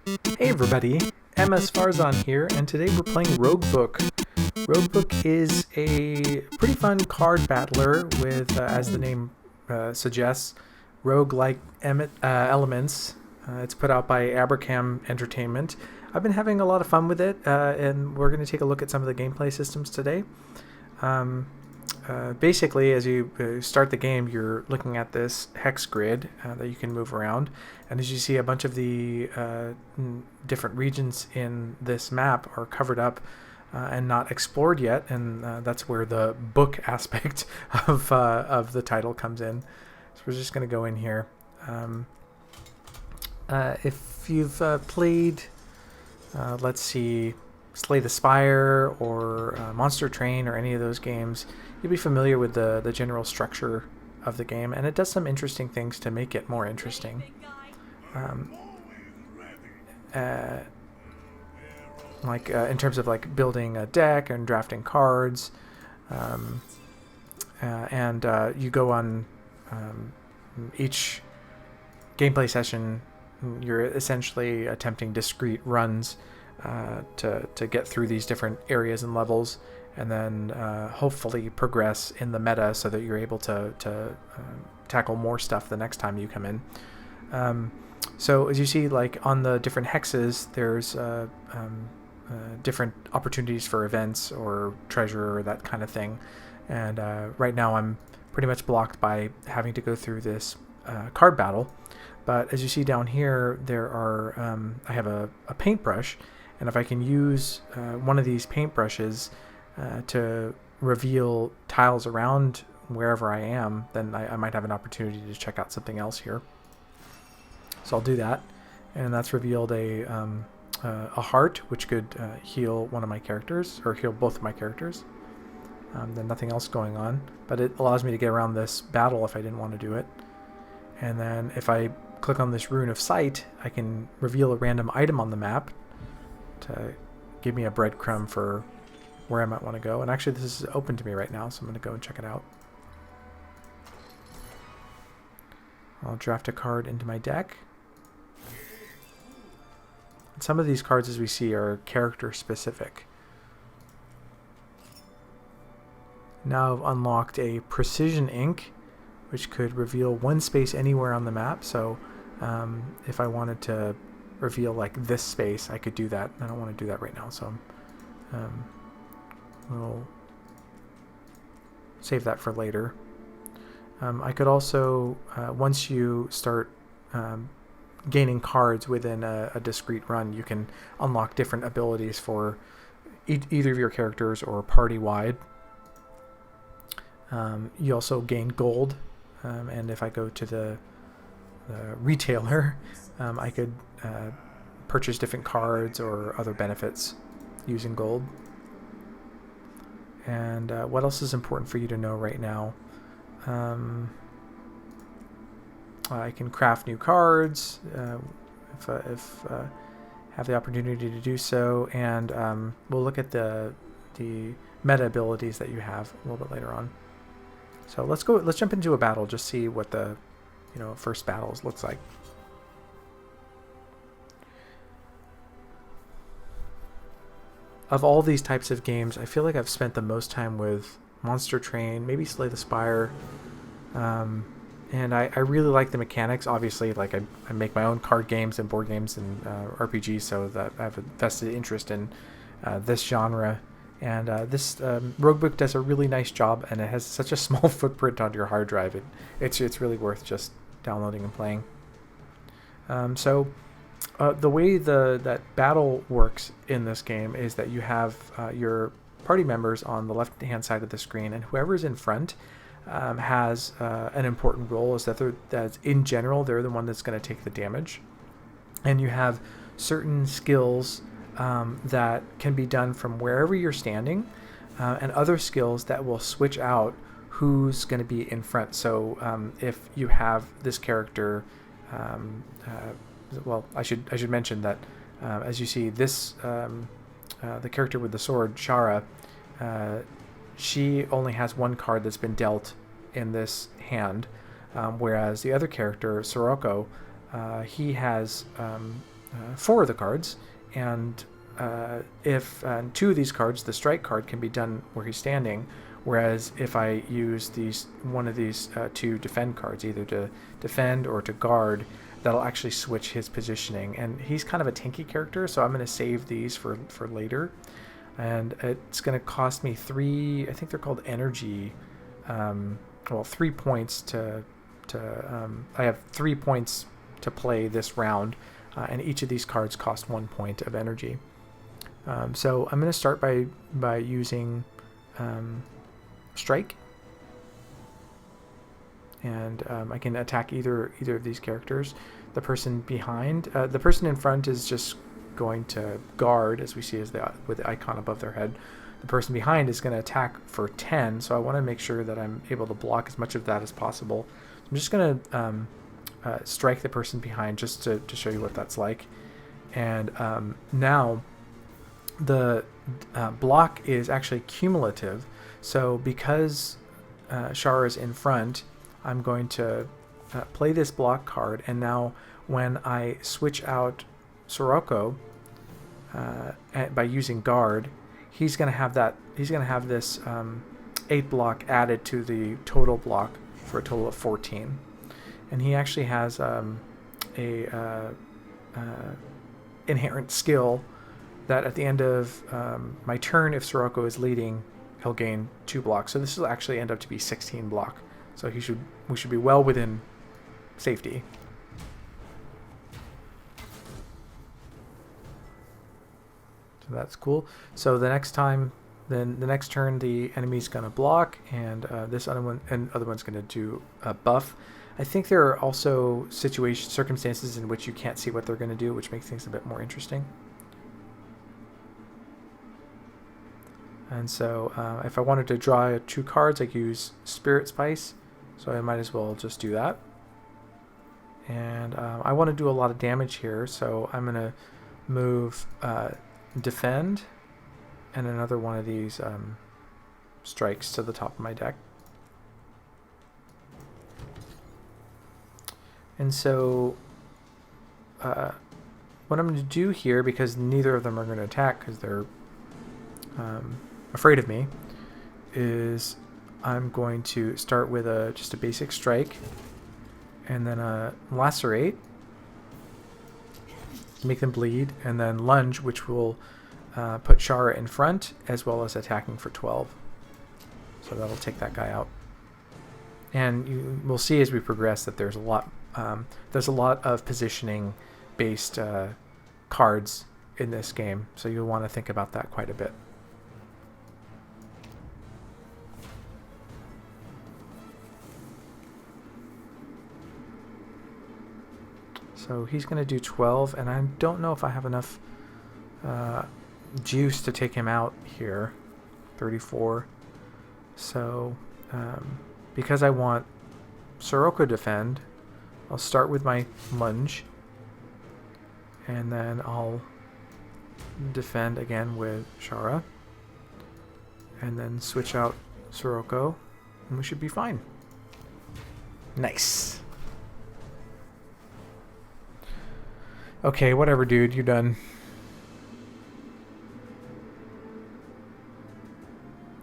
Hey everybody, MS Farzan here, and today we're playing Roguebook. Roguebook is a pretty fun card battler with, as the name suggests, roguelike elements. It's put out by Abercam Entertainment. I've been having a lot of fun with it, and we're going to take a look at some of the gameplay systems today. Basically, as you start the game, you're looking at this hex grid that you can move around, and as you see, a bunch of the different regions in this map are covered up and not explored yet, and that's where the book aspect of the title comes in. So we're just going to go in here. If you've played, let's see, Slay the Spire or Monster Train or any of those games, you'll be familiar with the general structure of the game, and it does some interesting things to make it more interesting. In terms of like building a deck and drafting cards, and you go on each gameplay session. You're essentially attempting discrete runs to get through these different areas and levels, and then hopefully progress in the meta so that you're able to tackle more stuff the next time you come in. So as you see, like on the different hexes, there's different opportunities for events or treasure or that kind of thing. And right now I'm pretty much blocked by having to go through this card battle. But as you see down here, there are I have a paintbrush, and if I can use one of these paintbrushes to reveal tiles around wherever I am, then I might have an opportunity to check out something else here. So I'll do that, and that's revealed a heart, which could heal one of my characters, or heal both of my characters. Then nothing else going on, but it allows me to get around this battle if I didn't want to do it. And then if I click on this rune of sight, I can reveal a random item on the map to give me a breadcrumb for where I might want to go. And actually this is open to me right now, so I'm going to go and check it out. I'll draft a card into my deck. And some of these cards, as we see, are character specific. Now I've unlocked a precision ink, which could reveal one space anywhere on the map. So if I wanted to reveal like this space, I could do that. I don't want to do that right now, so we'll save that for later. I could also, once you start gaining cards within a discrete run, you can unlock different abilities for either of your characters or party-wide. You also gain gold, and if I go to the retailer, I could purchase different cards or other benefits using gold. And what else is important for you to know right now? I can craft new cards if have the opportunity to do so, and we'll look at the meta abilities that you have a little bit later on. So let's jump into a battle, just see what the first battles looks like. Of all these types of games, I feel like I've spent the most time with Monster Train, maybe Slay the Spire, and I really like the mechanics. Obviously, like I make my own card games and board games and RPGs, so that I have a vested interest in this genre. And this Roguebook does a really nice job, and it has such a small footprint on your hard drive. It's really worth just downloading and playing. The way that battle works in this game is that you have your party members on the left-hand side of the screen, and whoever's in front has an important role. Is that in general they're the one that's going to take the damage, and you have certain skills that can be done from wherever you're standing, and other skills that will switch out who's going to be in front. So if you have this character, well, I should mention that as you see this, the character with the sword, Shara, she only has one card that's been dealt in this hand, whereas the other character, Soroko, he has 4 of the cards, and if 2 of these cards, the strike card, can be done where he's standing, whereas if I use one of these 2 defend cards, either to defend or to guard, that'll actually switch his positioning. And he's kind of a tanky character, so I'm going to save these for later. And it's going to cost me 3, I think they're called energy, 3 points I have 3 points to play this round, and each of these cards cost 1 point of energy. So I'm going to start by using strike, and I can attack either of these characters. The person behind, the person in front is just going to guard, as we see with the icon above their head. The person behind is going to attack for 10, so I want to make sure that I'm able to block as much of that as possible. I'm just going to strike the person behind just to show you what that's like. And now the block is actually cumulative, so because Shara is in front, I'm going to play this block card, and now when I switch out Sirocco by using guard, he's going to have this 8 block added to the total block for a total of 14. And he actually has a inherent skill that at the end of my turn, if Sirocco is leading, he'll gain 2 blocks. So this will actually end up to be 16 block. So we should be well within safety. So that's cool. So the next time, then the next turn, the enemy's going to block, and this other one's going to do a buff. I think there are also circumstances in which you can't see what they're going to do, which makes things a bit more interesting. And so if I wanted to draw 2 cards, I could use Spirit Spice, so I might as well just do that. And I want to do a lot of damage here, so I'm going to move Defend and another one of these strikes to the top of my deck. And so what I'm going to do here, because neither of them are going to attack because they're afraid of me, is I'm going to start with just a basic strike, and then a lacerate, make them bleed, and then lunge, which will put Shara in front, as well as attacking for 12. So that'll take that guy out. And we'll see as we progress that there's a lot of positioning based cards in this game, so you'll want to think about that quite a bit. So he's going to do 12, and I don't know if I have enough juice to take him out here. 34. So because I want Sirocco defend, I'll start with my lunge, and then I'll defend again with Shara, and then switch out Sirocco, and we should be fine. Nice. Okay, whatever, dude. You're done.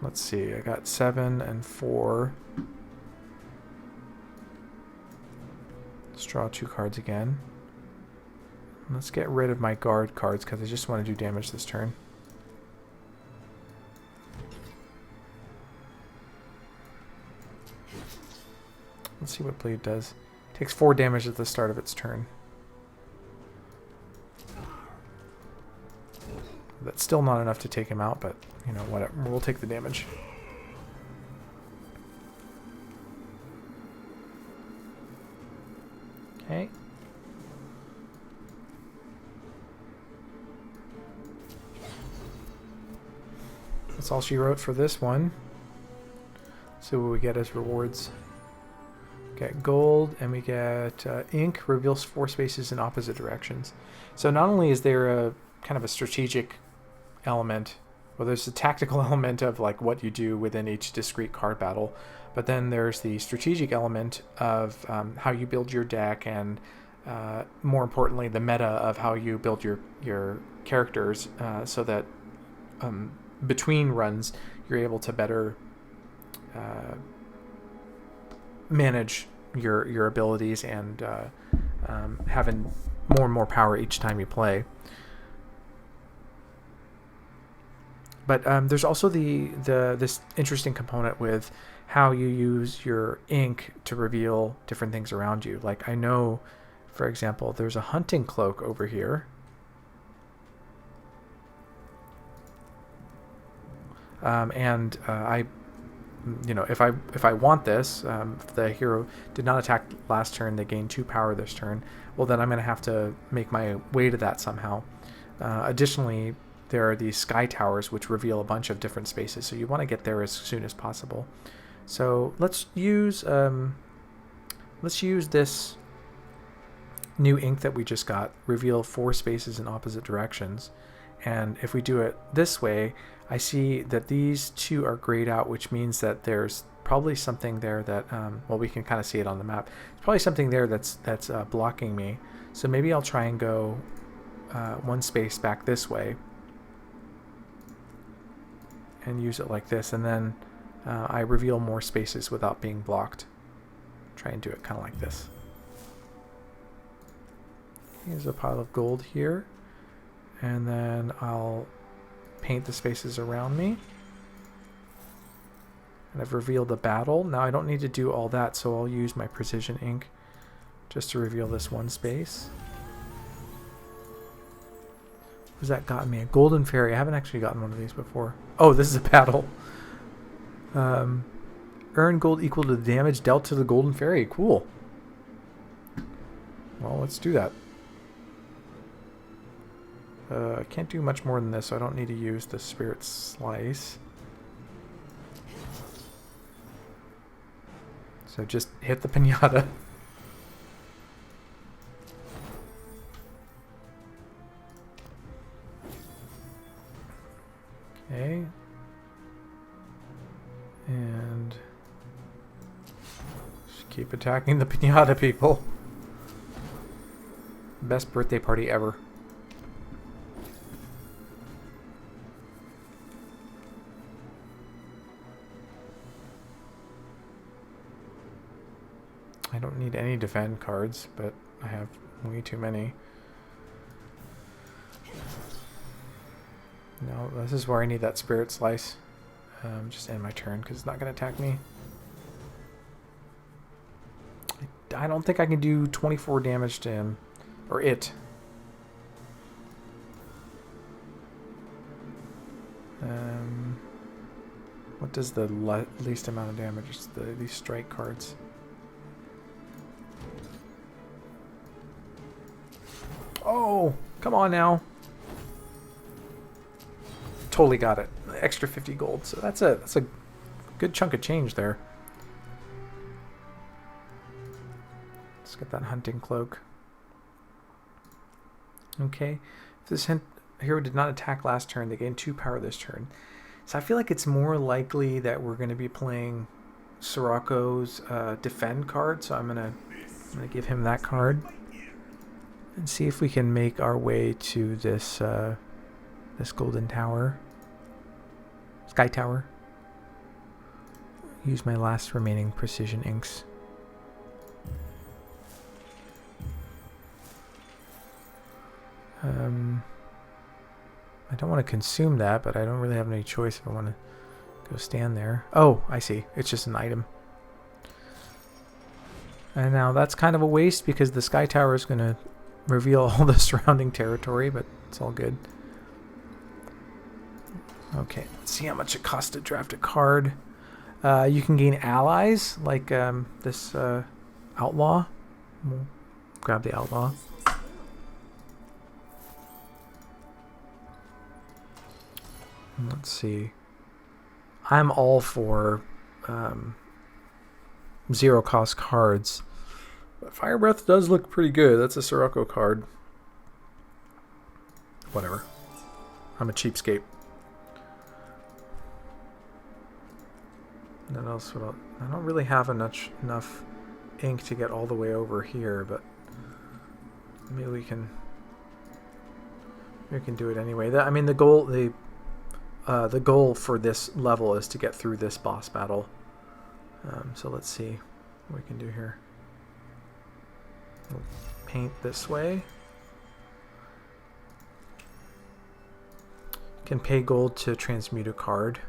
Let's see. I got 7 and 4. Let's draw 2 cards again. Let's get rid of my guard cards because I just want to do damage this turn. Let's see what Bleed does. Takes 4 damage at the start of its turn. That's still not enough to take him out, but, you know, whatever. We'll take the damage. Okay. That's all she wrote for this one. Let's see what we get as rewards. We get gold, and we get ink, reveals 4 spaces in opposite directions. So not only is there a kind of a strategic element, well, there's a tactical element of like what you do within each discrete card battle, but then there's the strategic element of how you build your deck and more importantly, the meta of how you build your characters, so that between runs you're able to better manage your abilities and having more and more power each time you play. But there's also this interesting component with how you use your ink to reveal different things around you. Like I know, for example, there's a hunting cloak over here. If I want this, if the hero did not attack last turn, they gain 2 power this turn. Well, then I'm going to have to make my way to that somehow. Additionally, there are these sky towers which reveal a bunch of different spaces, so you want to get there as soon as possible. So let's use this new ink that we just got. Reveal 4 spaces in opposite directions, and if we do it this way, I see that these 2 are grayed out, which means that there's probably something there that we can kind of see it on the map. There's probably something there that's blocking me. So maybe I'll try and go 1 space back this way and use it like this, and then I reveal more spaces without being blocked. Try and do it kind of like this. Here's a pile of gold here, and then I'll paint the spaces around me. And I've revealed the battle. Now I don't need to do all that, so I'll use my precision ink just to reveal this 1 space. What's that gotten me? A golden fairy. I haven't actually gotten one of these before. Oh, this is a battle. Earn gold equal to the damage dealt to the golden fairy. Cool. Well, let's do that. I can't do much more than this, so I don't need to use the spirit slice. So just hit the piñata. Okay. And just keep attacking the piñata, people. Best birthday party ever. I don't need any defend cards, but I have way too many. No, this is where I need that spirit slice. Just end my turn because it's not going to attack me. I don't think I can do 24 damage to him. Or it. What does the least amount of damage? It's these strike cards. Oh, come on now. Totally got it. Extra 50 gold. So that's a good chunk of change there. Let's get that hunting cloak. Okay. If this hero did not attack last turn, they gain 2 power this turn. So I feel like it's more likely that we're going to be playing Sirocco's defend card. So I'm gonna give him that card and see if we can make our way to this this golden tower, sky tower. Use my last remaining precision inks. I don't want to consume that, but I don't really have any choice if I want to go stand there. Oh, I see. It's just an item. And now that's kind of a waste because the sky tower is going to reveal all the surrounding territory, but it's all good. Okay, let's see how much it costs to draft a card. You can gain allies, like this outlaw. We'll grab the outlaw. Let's see. I'm all for zero cost cards. But Fire Breath does look pretty good. That's a Sirocco card. Whatever. I'm a cheapskate. What else would I don't really have enough ink to get all the way over here, but maybe we can do it anyway. I mean, the goal for this level is to get through this boss battle. So let's see what we can do here. We'll paint this way. Can pay gold to transmute a card.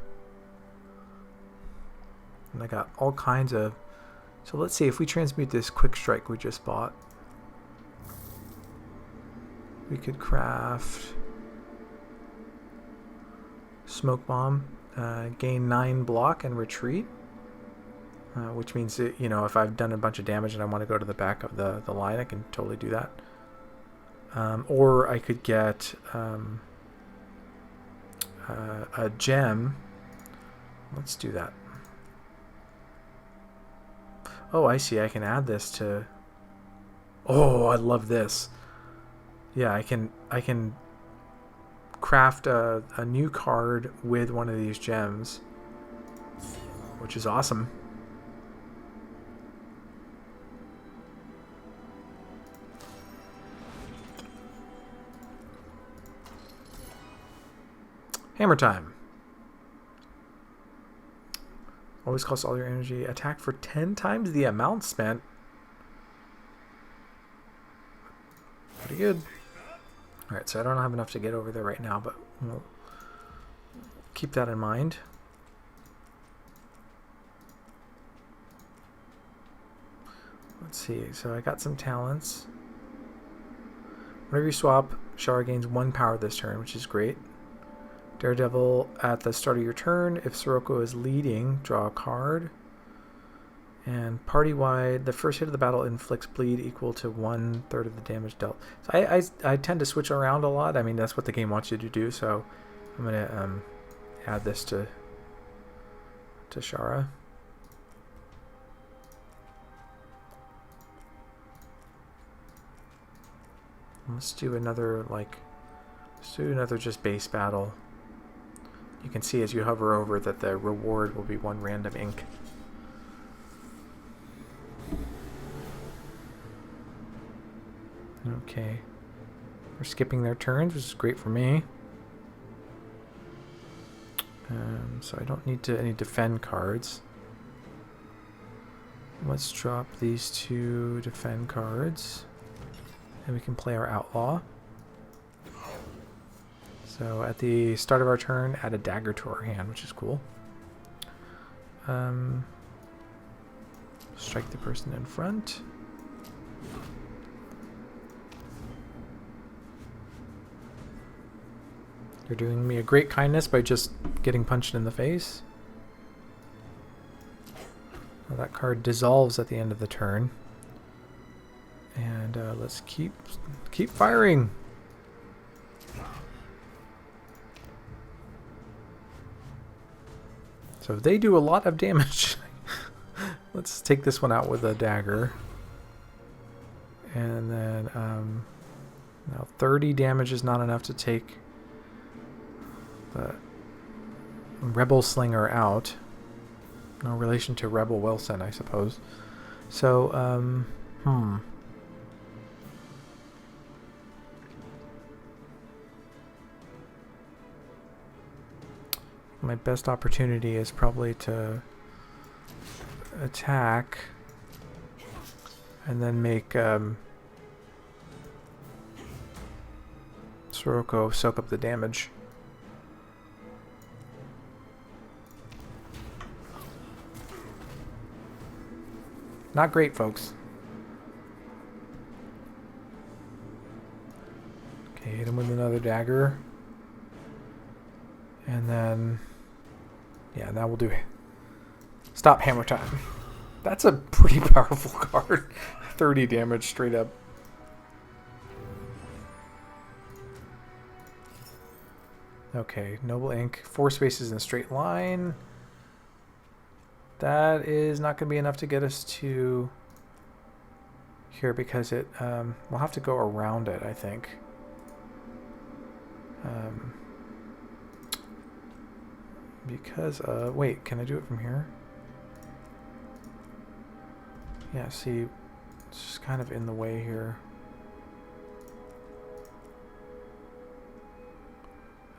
And I got all kinds of... So let's see if we transmute this quick strike we just bought. We could craft smoke bomb, gain 9 block and retreat, which means that, you know, if I've done a bunch of damage and I want to go to the back of the line, I can totally do that. Or I could get a gem. Let's do that. Oh, I see. I can add this to... Oh, I love this. Yeah, I can craft a new card with one of these gems, which is awesome. Hammer time. Always costs all your energy. Attack for 10 times the amount spent. Pretty good. Alright, so I don't have enough to get over there right now, but we'll keep that in mind. Let's see. So I got some talents. Whenever you swap, Shara gains 1 power this turn, which is great. Daredevil at the start of your turn. If Sirocco is leading, draw a card. And party-wide, the first hit of the battle inflicts bleed equal to 1/3 of the damage dealt. So I tend to switch around a lot. I mean, that's what the game wants you to do. So I'm gonna add this to Shara. Let's do another just base battle. You can see as you hover over that the reward will be 1 random ink. Okay. We're skipping their turns, which is great for me. So I don't need any defend cards. Let's drop these 2 defend cards. And we can play our outlaw. So at the start of our turn, add a dagger to our hand, which is cool. Strike the person in front. You're doing me a great kindness by just getting punched in the face. Well, that card dissolves at the end of the turn. And let's keep firing. So they do a lot of damage. Let's take this one out with a dagger. And then now 30 damage is not enough to take the Rebel Slinger out. No relation to Rebel Wilson, I suppose. So, my best opportunity is probably to attack and then make Sirocco soak up the damage. Not great, folks. Okay, hit him with another dagger. And then... yeah, that will do it. Stop hammer time. That's a pretty powerful card. 30 damage straight up. Okay, Noble Ink. 4 spaces in a straight line. That is not going to be enough to get us to here because it we'll have to go around it, I think. Because wait, can I do it from here? Yeah, see, it's just kind of in the way here.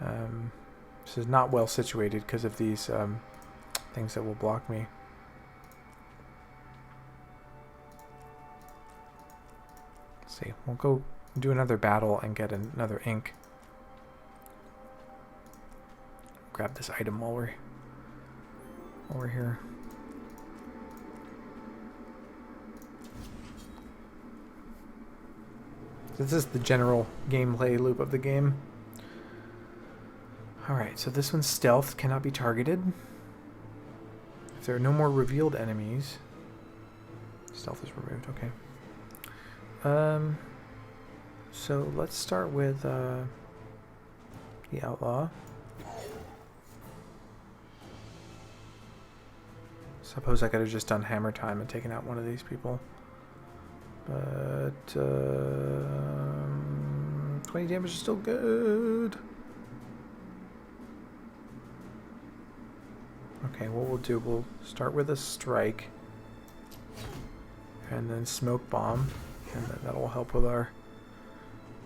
This is not well situated because of these things that will block me. Let's see, we'll go do another battle and get another ink. Grab this item while we're here. This is the general gameplay loop of the game. Alright, so this one's stealth, cannot be targeted. If there are no more revealed enemies, stealth is removed, okay. So let's start with the outlaw. Suppose I could have just done hammer time and taken out one of these people. But 20 damage is still good. Okay, what we'll do, we'll start with a strike. And then smoke bomb. And then that'll help with our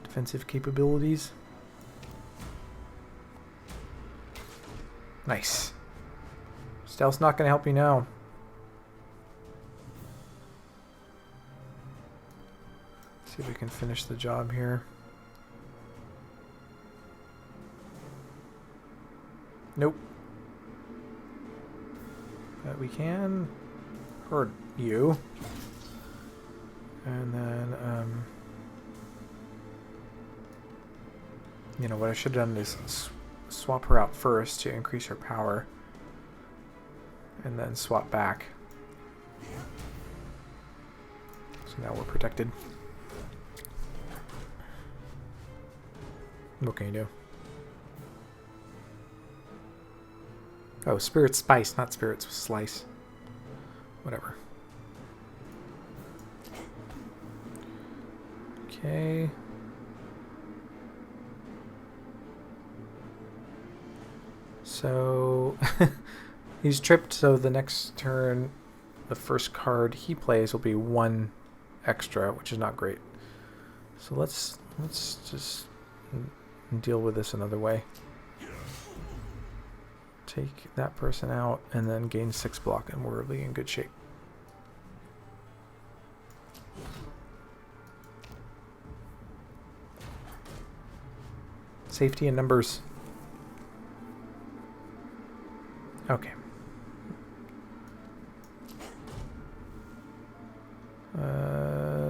defensive capabilities. Nice. Stealth's not going to help you now. See if we can finish the job here. Nope. But we can hurt you. And then, you know, what I should have done is swap her out first to increase her power. And then swap back. So now we're protected. What can you do? Oh, spirit spice, not spirit slice. Whatever. Okay. So he's tripped, so the next turn the first card he plays will be one extra, which is not great. So let's just deal with this another way. Take that person out and then gain 6 block, and we're really in good shape. Safety in numbers. Okay.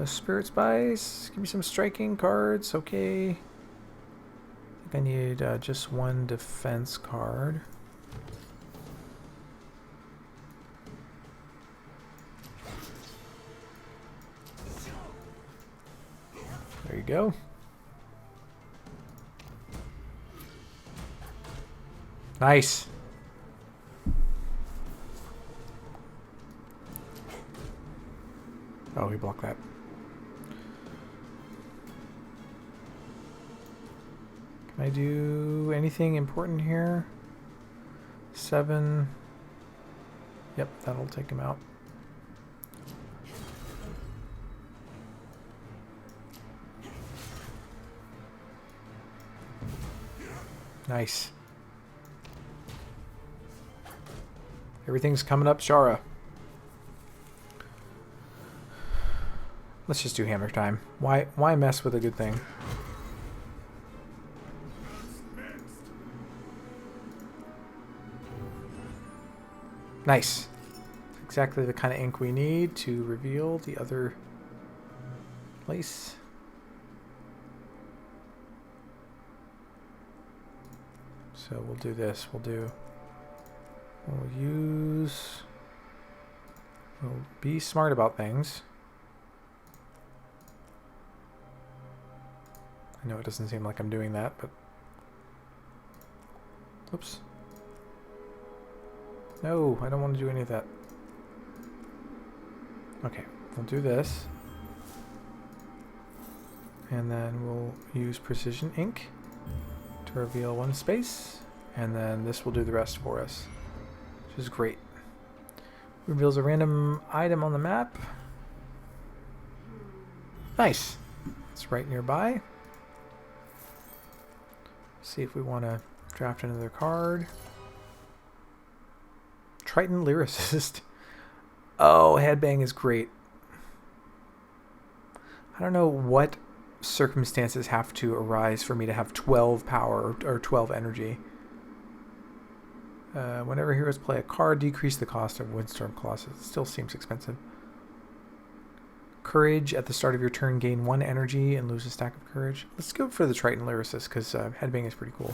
Spirit Spice. Give me some striking cards. Okay. I think I need just one defense card. There you go. Nice. Oh, he blocked that. Can I do anything important here? 7. Yep, that'll take him out. Nice. Everything's coming up, Shara. Let's just do hammer time. Why mess with a good thing? Nice. Exactly the kind of ink we need to reveal the other place. So we'll do this. We'll be smart about things. I know it doesn't seem like I'm doing that, but oops. No, I don't want to do any of that. Okay, we'll do this. And then we'll use precision ink to reveal one space. And then this will do the rest for us, which is great. Reveals a random item on the map. Nice. It's right nearby. See if we want to draft another card. Triton Lyricist. Oh, Headbang is great. I don't know what circumstances have to arise for me to have 12 power or 12 energy. Whenever heroes play a card, decrease the cost of Windstorm Colossus. It still seems expensive. Courage. At the start of your turn, gain 1 energy and lose a stack of courage. Let's go for the Triton Lyricist because Headbang is pretty cool.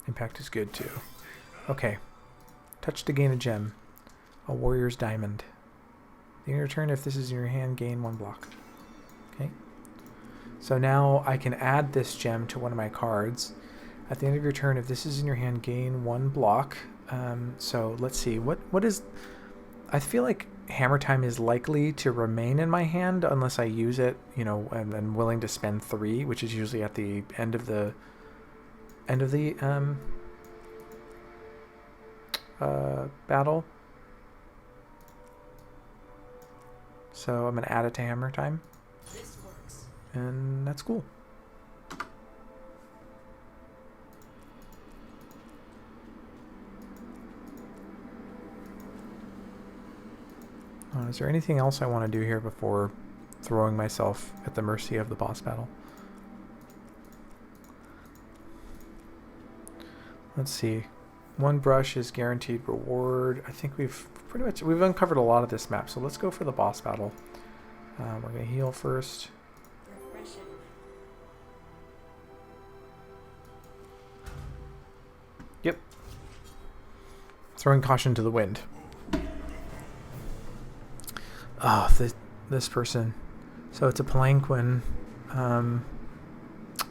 Impact is good too. Okay. Touch to gain a gem. A Warrior's Diamond. At the end of your turn, if this is in your hand, gain 1 block. Okay. So now I can add this gem to one of my cards. At the end of your turn, if this is in your hand, gain 1 block. So let's see. What is... I feel like Hammer Time is likely to remain in my hand unless I use it, you know, and I'm willing to spend 3, which is usually at the end of the battle. So I'm gonna add it to Hammer Time, and that's cool. Is there anything else I want to do here before throwing myself at the mercy of the boss battle? Let's see. 1 brush is guaranteed reward. I think we've uncovered a lot of this map, so let's go for the boss battle. We're going to heal first. Yep. Throwing caution to the wind. Oh, this person. So it's a palanquin.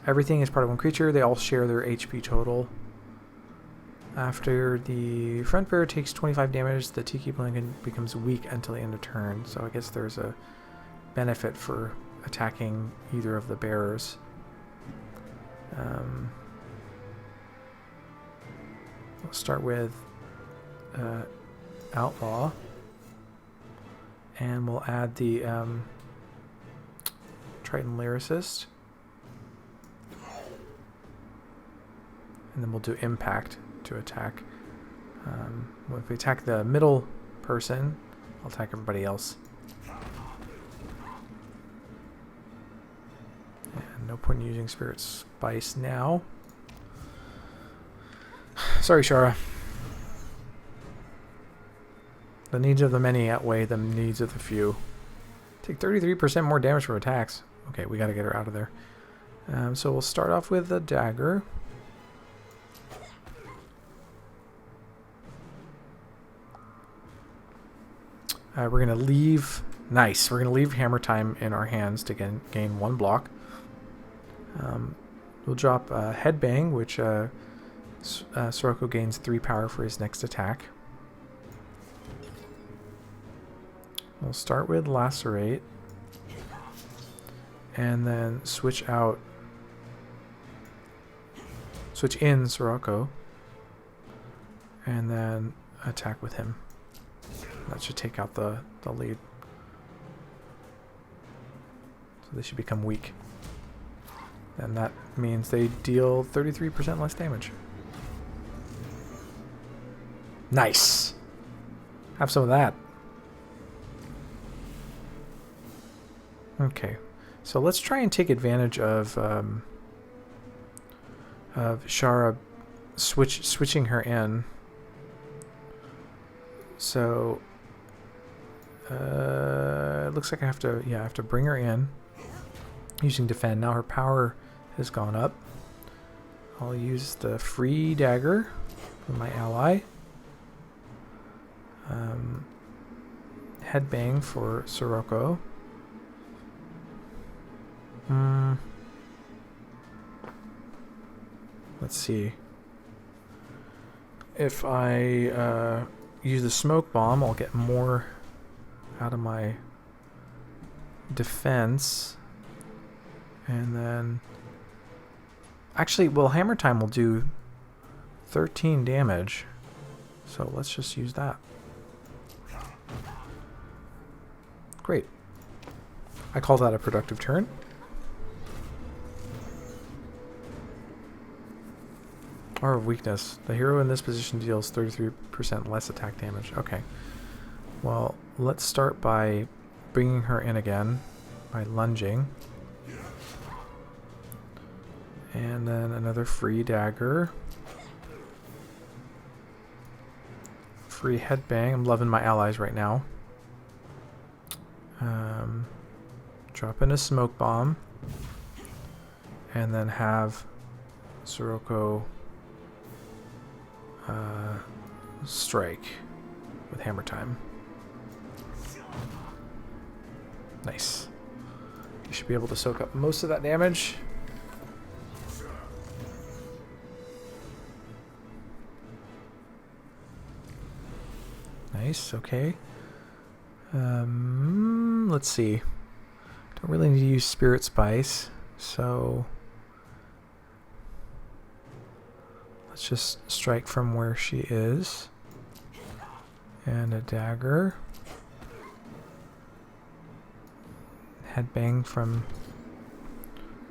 Everything is part of one creature. They all share their HP total. After the front bearer takes 25 damage, the Tiki Palanquin becomes weak until the end of turn. So I guess there's a benefit for attacking either of the bearers. We'll start with Outlaw. And we'll add the Triton Lyricist. And then we'll do Impact to attack. Well, if we attack the middle person, I'll attack everybody else. And no point in using Spirit Spice now. Sorry, Shara. The needs of the many outweigh the needs of the few. Take 33% more damage from attacks. Okay, we gotta get her out of there. So we'll start off with the dagger. We're going to leave... Nice. We're going to leave Hammer Time in our hands to gain 1 block. We'll drop Headbang, which Soroko gains 3 power for his next attack. We'll start with Lacerate. And then switch in Soroko. And then attack with him. That should take out the lead. So they should become weak. And that means they deal 33% less damage. Nice! Have some of that. Okay. So let's try and take advantage of Shara switching her in. So it looks like I have to bring her in using defend. Now her power has gone up. I'll use the free dagger for my ally. Headbang for Soroko. Let's see. If I use the smoke bomb, I'll get more out of my defense. And then... Actually, well, Hammer Time will do 13 damage. So let's just use that. Great. I call that a productive turn. Or weakness. The hero in this position deals 33% less attack damage. Okay. Well, let's start by bringing her in again by lunging. And then another free dagger. Free headbang. I'm loving my allies right now. Drop in a smoke bomb. And then have Sirocco strike with hammer time. Nice. You should be able to soak up most of that damage. Nice, okay. Let's see. Don't really need to use Spirit Spice, so let's just strike from where she is. And a dagger. Headbang from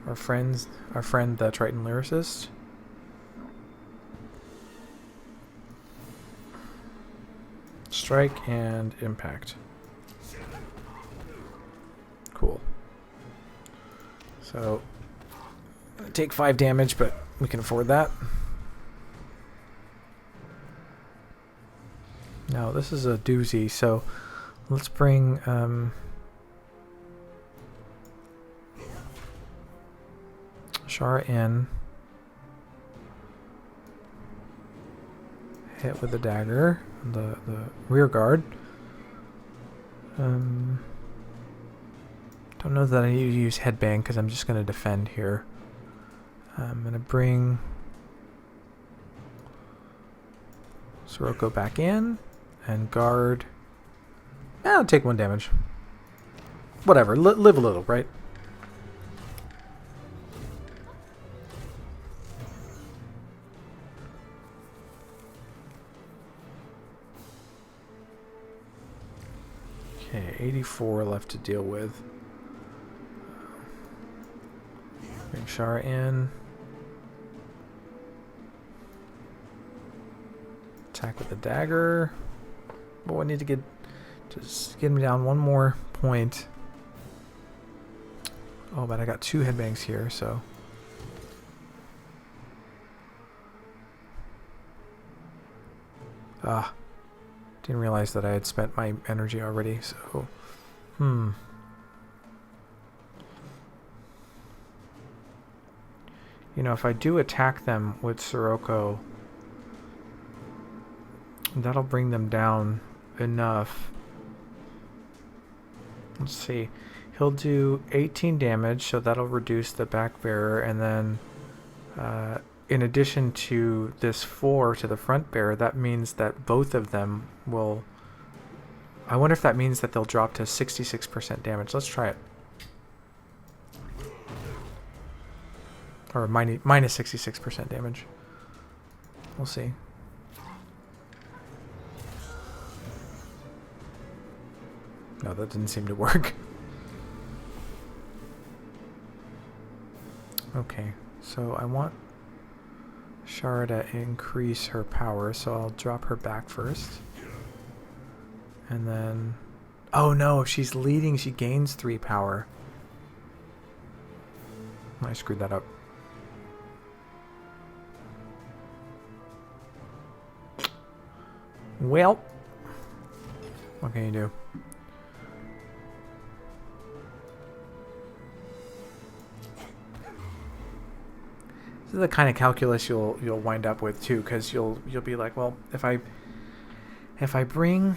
our friend the Triton Lyricist. Strike and impact. Cool. So take 5 damage, but we can afford that. Now this is a doozy, so let's bring Shara in. Hit with the dagger, the rear guard. Don't know that I need to use headbang because I'm just going to defend here. I'm going to bring Sirocco back in and guard. I'll take 1 damage. Whatever, live a little, right? Okay, 84 left to deal with. Bring Shara in. Attack with the dagger. Oh, I need to just get me down 1 more point. Oh, but I got 2 headbangs here, so. Didn't realize that I had spent my energy already, so. You know, if I do attack them with Sirocco, that'll bring them down enough. Let's see. He'll do 18 damage, so that'll reduce the back bearer, and then in addition to this 4 to the front bearer, that means that both of them will... I wonder if that means that they'll drop to 66% damage. Let's try it. Or minus 66% damage. We'll see. No, that didn't seem to work. Okay, so I want Shara to increase her power, so I'll drop her back first. And then... Oh no, if she's leading, she gains 3 power. I screwed that up. Well, what can you do? This is the kind of calculus you'll wind up with too, because you'll be like, well, if I bring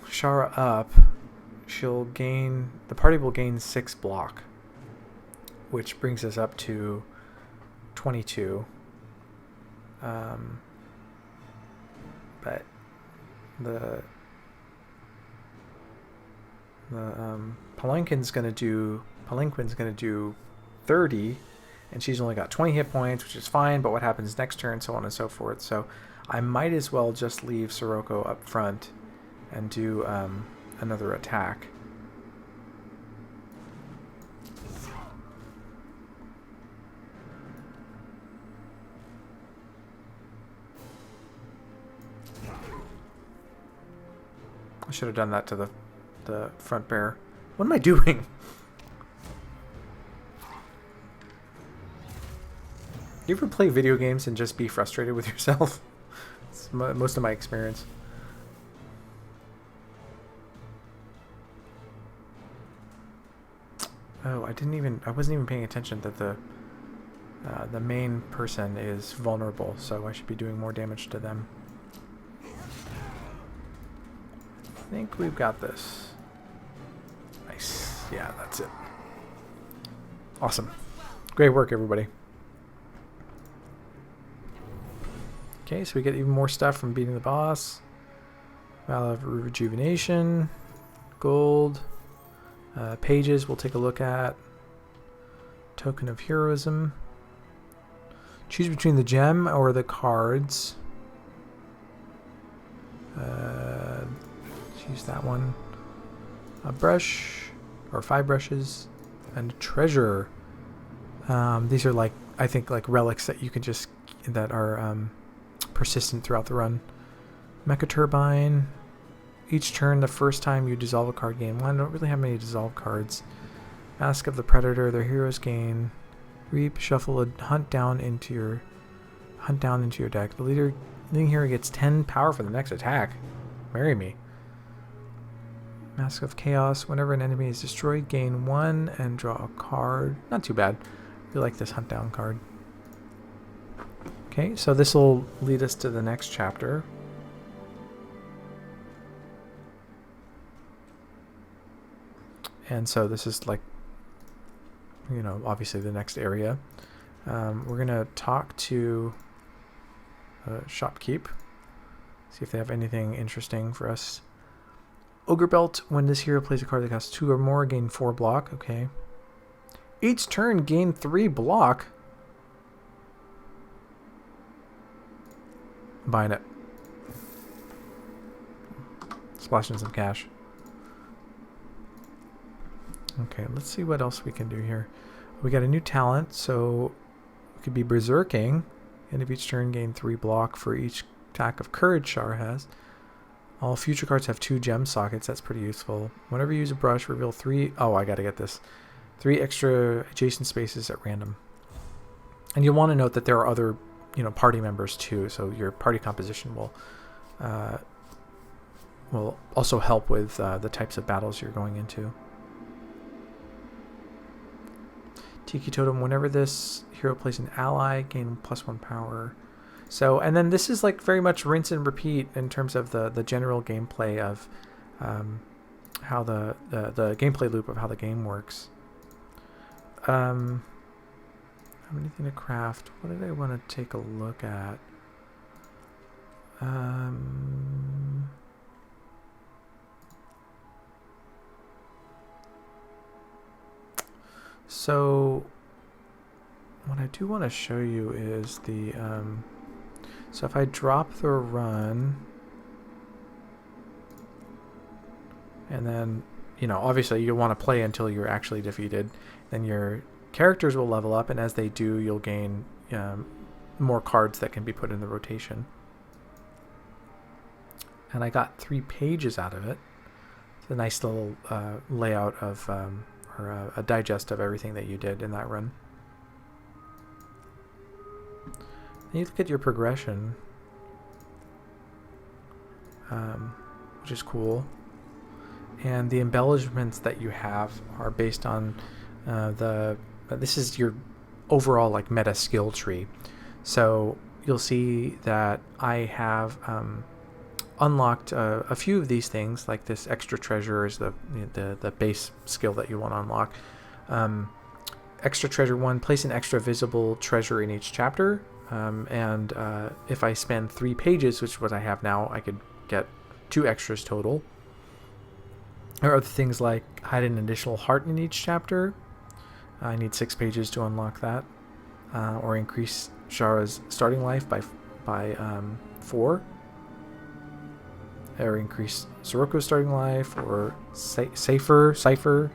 Shara up, she'll gain, the party will gain 6 block, which brings us up to 22. But the Palanquin's gonna do 30, and she's only got 20 hit points, which is fine, but what happens next turn, so on and so forth. So I might as well just leave Sirocco up front and do another attack. should have done that to the front bear. What am I doing? You ever play video games and just be frustrated with yourself? It's most of my experience. Oh, I wasn't even paying attention that the main person is vulnerable, so I should be doing more damage to them. I think we've got this. Nice. Yeah, that's it. Awesome. Great work, everybody. Okay, so we get even more stuff from beating the boss. Vial of Rejuvenation. Gold. Pages we'll take a look at. Token of Heroism. Choose between the gem or the cards. Choose that one. A brush, or 5 brushes, and a treasure. These are like, I think, like relics that you can just, that are persistent throughout the run. Mecha Turbine. Each turn, the first time you dissolve a card, gain 1. I don't really have many dissolve cards. Mask of the Predator. Their heroes gain. Reap. Shuffle a hunt down into your deck. The leading hero gets 10 power for the next attack. Marry me. Mask of Chaos. Whenever an enemy is destroyed, gain 1 and draw a card. Not too bad. I really like this hunt down card. Okay, so this will lead us to the next chapter. And so this is like, you know, obviously the next area. We're going to talk to Shopkeep. See if they have anything interesting for us. Ogre Belt. When this hero plays a card that costs 2 or more, gain 4 block. Okay. Each turn, gain 3 block. I'm buying it. Splashing some cash. Okay, let's see what else we can do here. We got a new talent, so we could be berserking. End of each turn, gain 3 block for each attack of courage Shar has. All future cards have 2 gem sockets. That's pretty useful. Whenever you use a brush, reveal 3... Oh, I gotta get this. 3 extra adjacent spaces at random. And you'll want to note that there are other, you know, party members too. So your party composition will also help with the types of battles you're going into. Tiki Totem. Whenever this hero plays an ally, gain +1 power. So, and then this is like very much rinse and repeat in terms of the general gameplay of how the gameplay loop of how the game works. Have anything to craft? What did I want to take a look at? So what I do want to show you is the so if I drop the run, and then, you know, obviously you want to play until you're actually defeated, then your characters will level up, and as they do, you'll gain more cards that can be put in the rotation. And I got 3 pages out of it. It's a nice little layout of or a digest of everything that you did in that run. Then you look at your progression, which is cool. And the embellishments that you have are based on this is your overall like meta skill tree. So you'll see that I have unlocked a few of these things, like this extra treasure is the base skill that you want to unlock. Extra treasure 1, place an extra visible treasure in each chapter, and if I spend 3 pages, which is what I have now, I could get 2 extras total. There are other things like hide an additional heart in each chapter. I need 6 pages to unlock that, or increase Shara's starting life by 4. Or increase Soroko's starting life, or Cypher.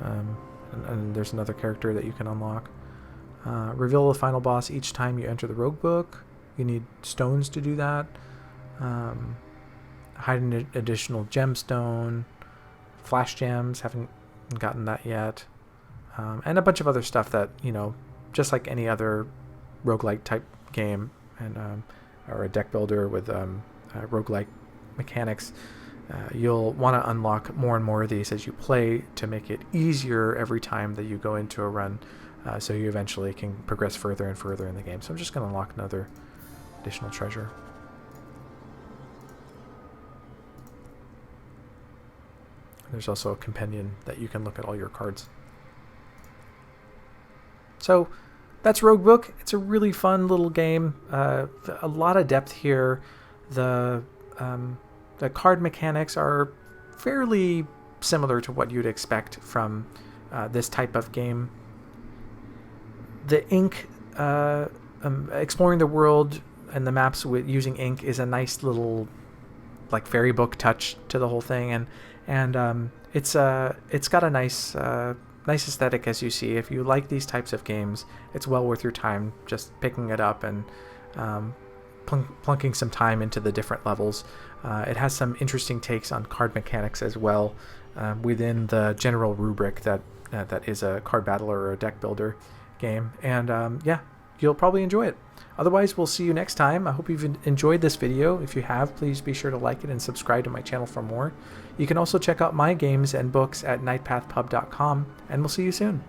And there's another character that you can unlock. Reveal the final boss each time you enter the Roguebook. You need stones to do that. hide an additional gemstone, flash gems, haven't gotten that yet, and a bunch of other stuff that, you know, just like any other roguelike type game, and or a deck builder with roguelike mechanics, you'll want to unlock more and more of these as you play to make it easier every time that you go into a run, so you eventually can progress further and further in the game. So I'm just going to unlock another additional treasure. There's also a companion that you can look at all your cards. So that's Roguebook. It's a really fun little game. A lot of depth here. The card mechanics are fairly similar to what you'd expect from this type of game. The ink, exploring the world and the maps with using ink is a nice little like fairy book touch to the whole thing, and it's got a nice aesthetic, as you see. If you like these types of games, it's well worth your time just picking it up and plunking some time into the different levels. It has some interesting takes on card mechanics as well, within the general rubric that is a card battler or a deck builder game, and yeah, you'll probably enjoy it. Otherwise, we'll see you next time. I hope you've enjoyed this video. If you have, please be sure to like it and subscribe to my channel for more. You can also check out my games and books at nightpathpub.com, and we'll see you soon.